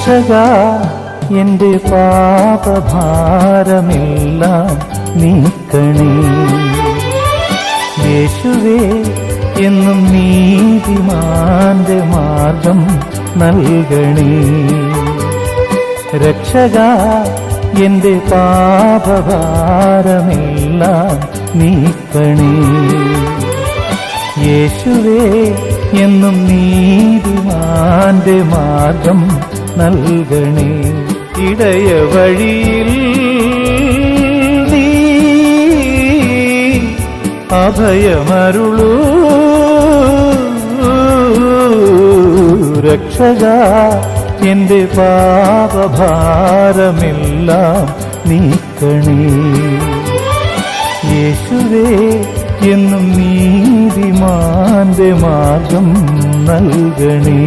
രക്ഷകാ എന്റെ പാപഭാരമെല്ലാം നീക്കണേ. യേശുവേ എന്നും നീതിമാന്റെ മാർഗം നൽകണേ. രക്ഷകാ എന്റെ പാപഭാരമെല്ലാം നീക്കണേ. യേശുവേ എന്നും നീതിമാന്റെ മാർഗം നൽകണേ. ഇടയ വഴിയിൽ നീ അഭയമരുളൂ. രക്ഷകാ എന്റെ പാപഭാരമെല്ലാം നീക്കണേ. യേശുവേ എന്നും നീതിമാന്റെ മാർഗം നൽകണേ.